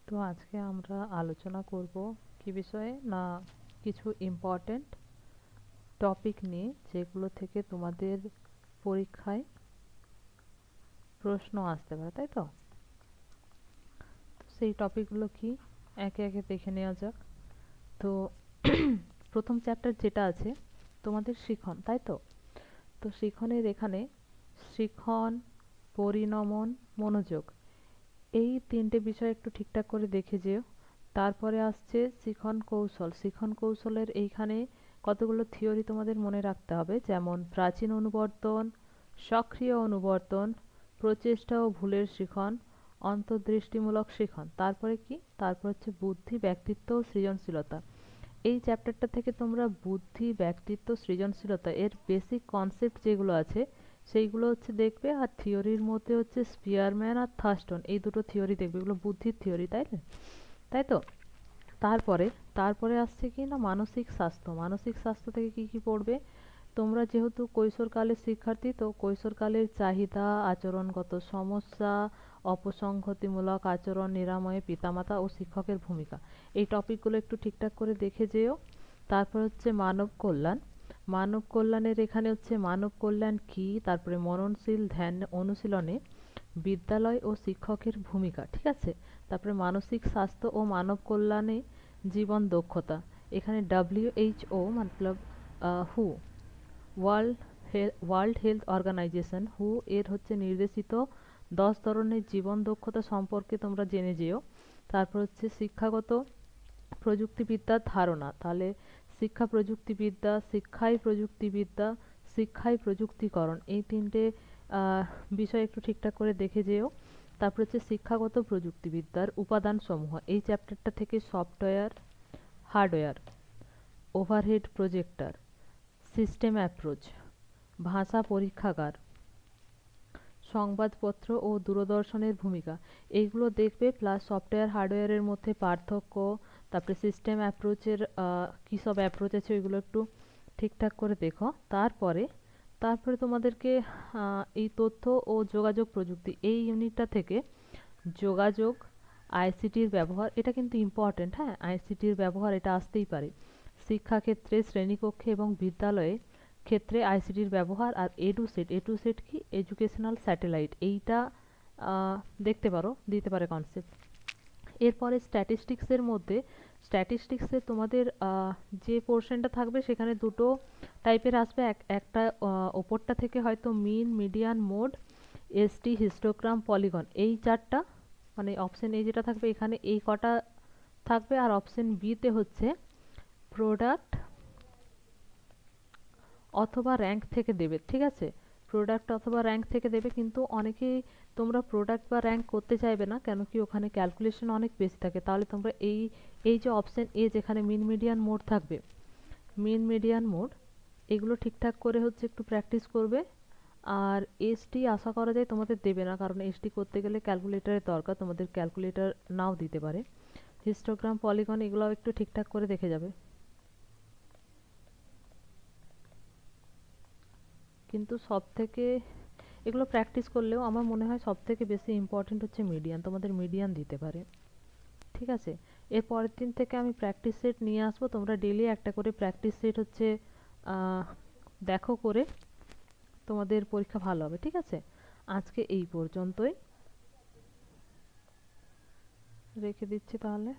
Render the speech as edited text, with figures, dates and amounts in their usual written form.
তো আজকে আমরা আলোচনা করব কি বিষয়ে না, কিছু ইম্পর্ট্যান্ট টপিক নিয়ে যেগুলো থেকে তোমাদের পরীক্ষায় প্রশ্ন আসতে পারে, তাই তো? তো সেই টপিকগুলো কি একে একে দেখে নেওয়া যাক। তো প্রথম চ্যাপ্টার যেটা আছে তোমাদের শিখন, তাই তো? তো শিখনের এখানে শিখন, পরিণমন, মনোযোগ, এই তিনটে বিষয় একটু ঠিকঠাক করে দেখে যেও। তারপরে আসছে শিখন কৌশল। শিখন কৌশলের এইখানে কতগুলো থিওরি তোমাদের মনে রাখতে হবে, যেমন প্রাচীন অনুবর্তন, সক্রিয় অনুবর্তন, প্রচেষ্টা ও ভুলের শিখন, অন্তর্দৃষ্টিমূলক শিখন। তারপরে কি, তারপর হচ্ছে বুদ্ধি, ব্যক্তিত্ব ও সৃজনশীলতা। এই চ্যাপ্টারটা থেকে তোমরা বুদ্ধি, ব্যক্তিত্ব, সৃজনশীলতা এর বেসিক কনসেপ্ট যেগুলো আছে সেইগুলো হচ্ছে দেখবে। আর থিওরির মধ্যে হচ্ছে স্পিয়ারম্যান আর থার্স্টন, এই দুটো থিওরি দেখবে, এগুলো বুদ্ধির থিওরি, তাই না? তাই তো? তারপরে তারপরে আসছে কি না, মানসিক স্বাস্থ্য। মানসিক স্বাস্থ্য থেকে কি কি পড়বে? তোমরা যেহেতু কৈশোরকালের শিক্ষার্থী, তো কৈশোরকালের চাহিদা, আচরণগত সমস্যা, অপসংহতিমূলক আচরণ নিরাময়ে পিতামাতা ও শিক্ষকের ভূমিকা, এই টপিকগুলো একটু ঠিকঠাক করে দেখে যেও। তারপর হচ্ছে মানব কল্যাণ। মানব কল্যাণের এখানে হচ্ছে মানব কল্যাণ কি, তারপরে মননশীল ধ্যান অনুশীলনে বিদ্যালয় ও শিক্ষকের ভূমিকা, ঠিক আছে? তারপরে মানসিক স্বাস্থ্য ও মানব কল্যাণে জীবন দক্ষতা। এখানে WHO মতলব হু, ওয়ার্ল্ড হেলথ অর্গানাইজেশন, হু এর হচ্ছে নির্দেশিত 10 ধরনের জীবন দক্ষতা সম্পর্কে তোমরা জেনে যেও। তারপর হচ্ছে শিক্ষাগত প্রযুক্তিবিদ্যার ধারণা, তাহলে শিক্ষা প্রযুক্তিবিদ্যা, শিক্ষাই প্রযুক্তিবিদ্যা, শিক্ষাই প্রযুক্তিকরণ, এই তিনটে বিষয় একটু ঠিকঠাক করে দেখে যেও। তারপর হচ্ছে শিক্ষাগত প্রযুক্তিবিদ্যার উপাদানসমূহ, এই চ্যাপ্টারটা থেকে software, hardware, overhead projector, system approach, ভাষা পরীক্ষাগার, সংবাদপত্র ও দূরদর্শনের ভূমিকা, এইগুলো দেখবে। প্লাস সফটওয়্যার হার্ডওয়্যারের মধ্যে পার্থক্য, তারপরে সিস্টেম অ্যাপ্রোচের কী সব অ্যাপ্রোচ আছে ওইগুলো একটু ঠিকঠাক করে দেখো। তারপরে তারপরে তোমাদেরকে এই তথ্য ও যোগাযোগ প্রযুক্তি, এই ইউনিটটা থেকে যোগাযোগ, আইসিটির ব্যবহার, এটা কিন্তু ইম্পর্টেন্ট, হ্যাঁ, আইসিটির ব্যবহার এটা আসতেই পারে শিক্ষাক্ষেত্রে, শ্রেণীকক্ষে এবং বিদ্যালয়ে ক্ষেত্রে আইসিটির ব্যবহার। আর এডুসেট, এডুসেট কি, এডুকেশনাল স্যাটেলাইট, এইটা দেখতে পারো, দিতে পারে কনসেপ্ট। এরপরে স্ট্যাটিস্টিক্সের মধ্যে, স্ট্যাটিস্টিক্সে তোমাদের যে পোর্শনটা থাকবে সেখানে দুটো টাইপের আসবে। একটা ওপরটা থেকে হয়তো mean, median, mode, ST, histogram, polygon, এই চারটা, মানে অপশন এ যেটা থাকবে এখানে এই কটা থাকবে। আর অপশন বিতে হচ্ছে প্রোডাক্ট অথবা র্যাঙ্ক থেকে দেবে, ঠিক আছে? প্রোডাক্ট অথবা র্যাঙ্ক থেকে দেবে, কিন্তু অনেকেই তোমরা প্রোডাক্ট বা র্যাঙ্ক করতে চাইবে না, কেন কি ওখানে ক্যালকুলেশন অনেক বেশি থাকে। তাহলে তোমরা এই এই যে অপশন এ যেখানে মিন, মিডিয়ান, মোড থাকবে, মিন, মিডিয়ান, মোড, এগুলো ঠিকঠাক করে হচ্ছে একটু প্র্যাকটিস করবে। আর এসটি আশা করা যায় তোমাদের দেবে না, কারণ এসটি করতে গেলে ক্যালকুলেটরের দরকার, তোমাদের ক্যালকুলেটর নাও দিতে পারে। হিস্টোগ্রাম, পলিগন, এগুলো একটু ঠিকঠাক করে দেখে যাবে। কিন্তু সব থেকে এগুলো প্র্যাকটিস করলেও আমার মনে হয় সব থেকে বেশি ইম্পর্টেন্ট হচ্ছে মিডিয়ান, তোমাদের মিডিয়ান দিতে পারে, ঠিক আছে? এর পরের দিন থেকে আমি প্র্যাকটিস সেট নিয়ে আসবো, তোমরা ডেলি একটা করে প্র্যাকটিস সেট হচ্ছে আহ, দেখো করে, তোমাদের পরীক্ষা ভালো হবে, ঠিক আছে? আজকে এই পর্যন্তই, রেখে দিচ্ছি তাহলে।